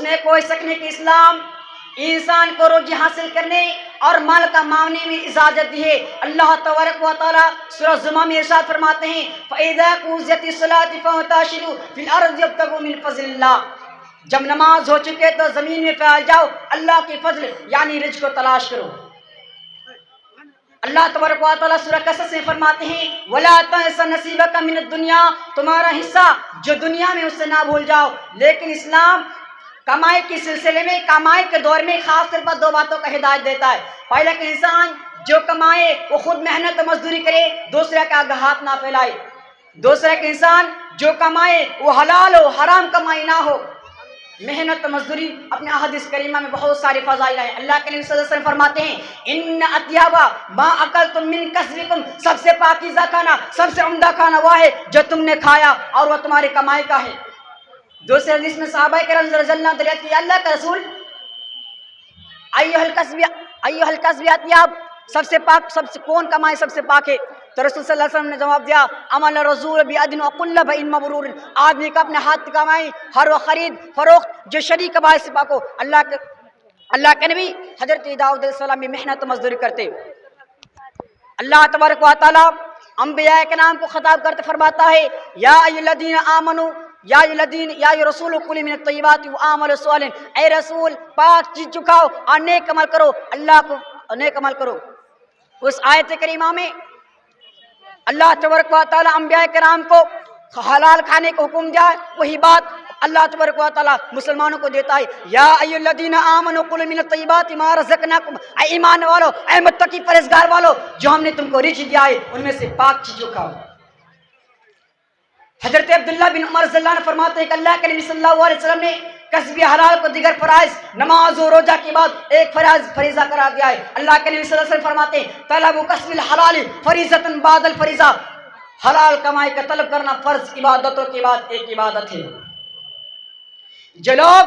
میں کوئی شک نہیں کہ اسلام انسان کو روزی حاصل کرنے اور مال کمانے میں اجازت دی ہے۔ اللہ تبارک و تعالیٰ سورہ زمر میں ارشاد فرماتے ہیں فَإِذَا قُضِيَتِ الصَّلَاةُ فَانتَشِرُوا فِي الْأَرْضِ وَابْتَغُوا مِن فَضْلِ اللَّهِ، جب نماز ہو چکے تو زمین میں پھیل جاؤ، اللہ کے فضل یعنی رزق کو تلاش کرو۔ اللہ تبارک و تعالیٰ سورہ قصص میں فرماتے ہیں وَلَا تَنْسَ نَصِيبَكَ مِنَ الدُّنْيَا، تمہارا حصہ جو دنیا میں اس سے نہ بھول جاؤ۔ لیکن اسلام کمائی کے سلسلے میں، کمائی کے دور میں خاص طور پر دو باتوں کا ہدایت دیتا ہے۔ پہلے کہ انسان جو کمائے وہ خود محنت و مزدوری کرے، دوسرا کہ آگے ہاتھ نہ پھیلائے۔ دوسرا کہ انسان جو کمائے وہ حلال ہو، حرام کمائی نہ ہو۔ محنت و مزدوری اپنے احادیث کریمہ میں بہت سارے فضائل ہیں۔ اللہ کے نبی صلی اللہ علیہ وسلم فرماتے ہیں ان اطیب ما اکلتم من کسبکم، سب سے پاکیزہ کھانا، سب سے عمدہ کھانا وہ ہے جو تم نے کھایا اور وہ تمہاری کمائی کا ہے۔ دوسرے حدیث میں صحابہ کرام رضی اللہ عنہ کہ اللہ کا رسول ایھا الکسب اطیب، سب سے پاک، سب سے کون کمائی سب سے پاک ہے؟ تو رسول صلی اللہ علیہ وسلم نے جواب دیا عمل رسول بیدن وکل بیع مبرور، آدمی کا اپنے ہاتھ کی کمائی، ہر وہ خرید فروخت جو شریک کمائی سے پاک ہو۔ اللہ کے نبی حضرت داؤد علیہ السلام بھی محنت و مزدوری کرتے۔ اللہ تبارک و تعالیٰ انبیاء کے نام کو خطاب کرتے فرماتا ہے یا ایھا الذین آمنوا یا رسول کلوا من الطیبات وآملوا صالحا، اے رسول پاک چیز چکھاؤ اور نیک عمل کرو، اللہ کو نیک عمل کرو۔ اس آیت کریمہ میں اللہ تبارک و تعالیٰ انبیاء کرام کو حلال کھانے کو حکم دیا ہے، وہی بات اللہ تبارک و تعالیٰ مسلمانوں کو دیتا ہے یا ایھا الذین آمنوا کلوا من الطیبات ما رزقناکم، اے ایمان والو، اے متقی پرہیزگار والو، جو ہم نے تم کو رزق دیا ہے ان میں سے پاک چیزوں کھاؤ۔ حضرت عبداللہ بن عمر رضی اللہ عنہ فرماتے ہیں کہ اللہ کے نبی صلی اللہ علیہ وسلم نے کسب حلال کو دیگر فرائض نماز و روزہ کے بعد ایک فریضہ قرار دیا ہے۔ اللہ کے نبی صلی اللہ علیہ وسلم فرماتے ہیں طلب کسب الحلال فریضۃ بعد الفریضہ، حلال کمائی کا طلب کرنا فرض عبادتوں کے بعد ایک عبادت ہے۔ جو لوگ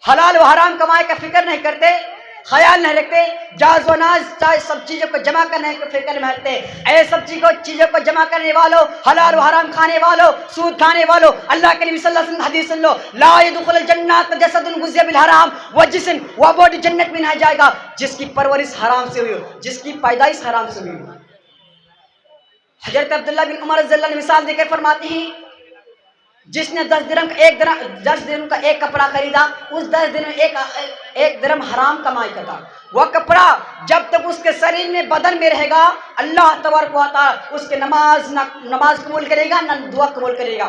حلال و حرام کمائی کا فکر نہیں کرتے، خیال نہیں رکھتے، جائز و ناجائز چاہے سب چیزوں کو جمع کرنے کے فکر میں رکھتے، اے سب چیزوں کو جمع کرنے والوں، حلال و حرام کھانے والوں، سود کھانے والوں، اللہ کے نبی صلی اللہ علیہ وسلم حدیث سن لو لا يدخل الجنۃ جسد غذی بالحرام، وہ جسم وہ باڈی جنت میں نہیں جائے گا جس کی پرورش حرام سے ہوئی ہو، جس کی پیدائش حرام سے ہوئی ہو۔ حضرت عبداللہ بن عمر رضی اللہ عنہ مثال دے کر فرماتے ہیں جس نے 10 درہم کا ایک کپڑا خریدا، اس 10 دن میں ایک درہم حرام کمائی کا تھا۔ وہ کپڑا جب تک اس کے شریر میں بدن میں رہے گا اللہ تبارک و تعالیٰ اس کے نماز قبول کرے گا، نہ دعا قبول کرے گا۔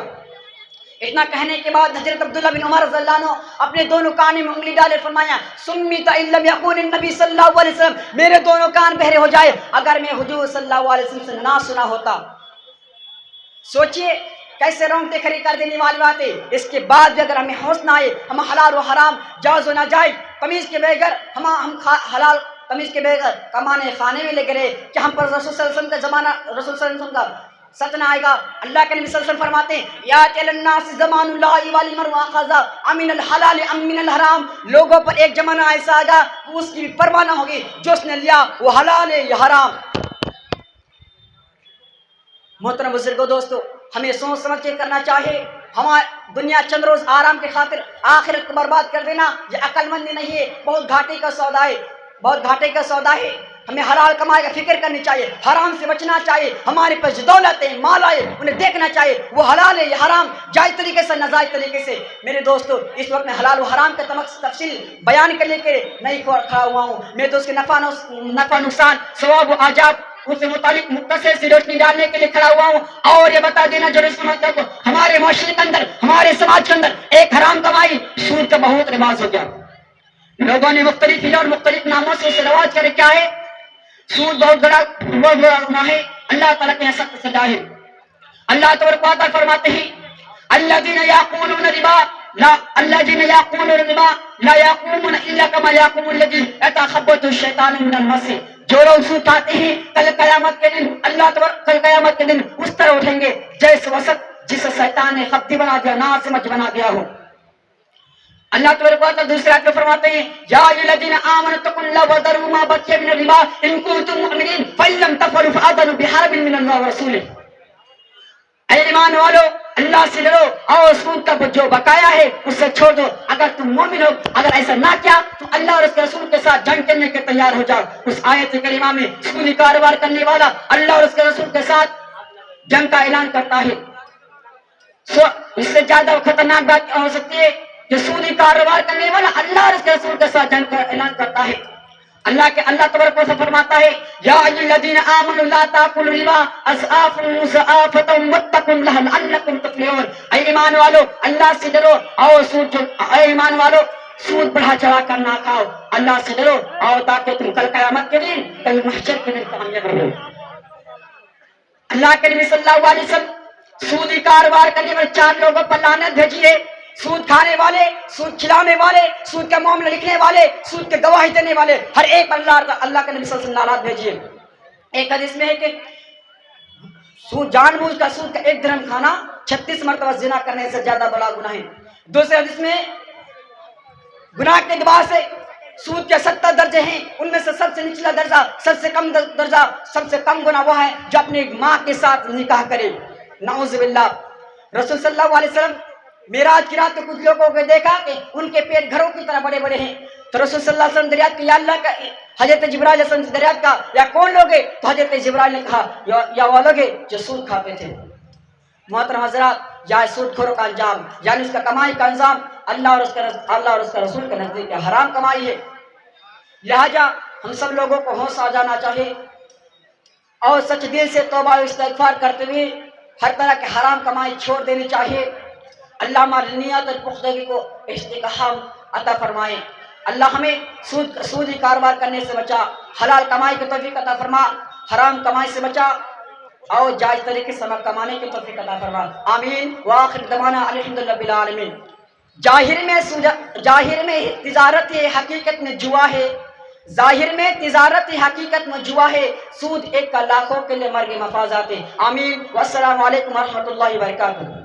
اتنا کہنے کے بعد حضرت عبداللہ بن عمر رضی اللہ عنہ اپنے دونوں کانوں میں انگلی ڈالے فرمایا سمیت ان لم یقول النبی صلی اللہ علیہ وسلم، میرے دونوں کان بہرے ہو جائے اگر میں حضور صلی اللہ علیہ وسلم سے نہ سنا ہوتا۔ سوچئے کیسے رونگٹے کھڑی کر دینے والی بات ہے۔ اس کے بعد بھی اگر ہمیں ہوش نہ آئے، ہم حلال و حرام، جائز و ناجائز، تمیز کے بغیر ہم حلال تمیز کے بغیر کمانے کھانے میں لگے رہے کہ ہم پر رسول صلی اللہ علیہ وسلم کا زمانہ، رسول صلی اللہ علیہ وسلم کا سچ نہ آئے گا۔ اللہ کے نبی صلی اللہ علیہ وسلم فرماتے ہیں یاتی علی الناس زمان لا یبالی المرء اخذ من الحلال ام من الحرام، لوگوں پر ایک زمانہ ایسا آئے گا کہ اس کی پرواہ نہ ہوگی جو اس نے لیا وہ حلال ہے یا حرام۔ محترم بزرگوں، دوستو، ہمیں سوچ سمجھ کے کرنا چاہیے۔ ہماری دنیا چند روز آرام کے خاطر آخرت کو برباد کر دینا یہ عقل مندی نہیں ہے، بہت گھاٹے کا سودا ہے، بہت گھاٹے کا سودا ہے۔ ہمیں حلال کمائی کا فکر کرنی چاہیے، حرام سے بچنا چاہیے۔ ہمارے پاس جو دولت ہے، مال ہے، انہیں دیکھنا چاہیے وہ حلال ہے یا حرام، جائز طریقے سے ناجائز طریقے سے۔ میرے دوستو، اس وقت میں حلال و حرام کا تفصیل بیان کرنے کے نہیں کھڑا ہوا ہوں، میں تو اس کے نفع نقصان، ثواب و عجاب اس سے متعلق مختصر سی روشنی ڈالنے کے لیے کھڑا ہوا ہوں اور یہ بتا دینا ضروری سمجھتا ہوں ہمارے معاشرے کے اندر، ہمارے سماج کے اندر ایک حرام کمائی سود کا بہت رواج ہو گیا۔ لوگوں نے مختلف اور مختلف ناموں سے اسے رواج کرے۔ کیا ہے؟ سود بہت بڑا گناہ ہے، اللہ تعالیٰ کے سخت سزا ہے۔ اللہ تبارک و تعالیٰ فرماتے ہیں الذین یأکلون الربا لا یقومون الا کما یقوم الذی یتخبطہ الشیطان من المس، جو لوگ سود کھاتے ہیں کل قیامت کے دن کل قیامت کے دن اس طرح اٹھیں گے جیسے وسط جسے شیطان نے خبتی بنا دیا، ناسمجھ بنا دیا ہو۔ اللہ تبارک و تعالیٰ دوسرے آیت میں فرماتے ہیں یا ایھا الذین آمنوا اتقوا اللہ وذروا ما بقی من الربا ان کنتم مؤمنین فإن لم تفعلوا فأذنوا بحرب من اللہ ورسولہ۔ اے ایمان والو، اللہ سے ڈرو اور سود کا جو بقایا ہے اس سے چھوڑ دو. اگر تم مومن ہو, اگر ایسا نہ کیا تو اللہ اور اس کے رسول کے ساتھ جنگ کرنے کے تیار ہو جاؤ. اس آیت کریمہ میں سودی کاروبار کرنے والا اللہ اور اس کے رسول کے ساتھ جنگ کا اعلان کرتا ہے. اس سے زیادہ خطرناک بات کیا ہو سکتی ہے کہ سودی کاروبار کرنے والا اللہ اور اس کے رسول کے ساتھ جنگ کا اعلان کرتا ہے. اللہ تبارک و تعالی فرماتا ہے یا ایھا الذین آمنوا لا تاکلوا الربا اضعافا مضاعفۃ واتقوا اللہ لعلکم تفلحون. اے ایمان والو اللہ سے ڈرو اور اے ایمان والو سود بڑھا چڑھا کر نہ کھاؤ. اللہ سے ڈرو اور تاکہ تم کل قیامت کے دن کل محشر کے دن کامیاب رہو. اللہ کے نبی صلی اللہ علیہ وسلم سودی کاروبار کرنے والے 4 لوگوں پر لعنت بھیجی ہے. سود کھانے والے, سود کھلانے والے, سود کا معاملہ لکھنے والے, سود کے گواہی دینے والے, ہر ایک پر اللہ کے نبی صلی اللہ علیہ وسلم لعنت بھیجی ہے. ایک حدیث میں ہے کہ سود جان بوجھ کا سود کا 1 درہم کھانا 36 مرتبہ زنا کرنے سے زیادہ بڑا گناہ ہے. دوسرے حدیث میں گناہ کے اعتبار سے سود کے 70 درجے ہیں, ان میں سے سب سے نچلا درجہ, سب سے کم درجہ, سب سے کم گناہ وہ ہے جو اپنی ماں کے ساتھ نکاح کرے. نعوذ باللہ. رسول صلی اللہ علیہ وسلم معراج کی رات کو کچھ لوگوں کو دیکھا کہ ان کے پیٹ گھروں کی طرح بڑے بڑے ہیں. تو رسول صلی اللہ علیہ وسلم دریافت کی یا اللہ کا, حضرت جبرائیل علیہ السلام سے دریافت کا یا کون لوگ ہیں؟ تو حضرت جبرائیل نے کہا یا وہ لوگ ہیں جو سود کھاتے تھے. محترم حضرات, یا سود خوروں کا انجام یعنی اس کا کمائی کا انجام اللہ اور اس کا رسول کے نزدیک حرام کمائی ہے. لہذا ہم سب لوگوں کو ہوش آ جانا چاہیے اور سچ دل سے توبہ و استغفار کرتے ہوئے ہر طرح کے حرام کمائی چھوڑ دینی چاہیے. اللہ ہماری نیت اور پختگی کو استقامت عطا فرمائے. اللہ ہمیں سودی کاروبار کرنے سے بچا, حلال کمائی کی توفیق عطا فرما, حرام کمائی سے بچا اور جائز طریقے سے کمانے کی توفیق عطا فرما. آمین. وآخر دعوانا الحمدللہ رب العالمین. ظاہر میں تجارت حقیقت میں جوا ہے, ظاہر میں تجارت حقیقت میں جوا ہے, سود ایک کا لاکھوں کے لیے مرگ مفازات ہے. آمین. والسلام علیکم ورحمۃ اللہ وبرکاتہ.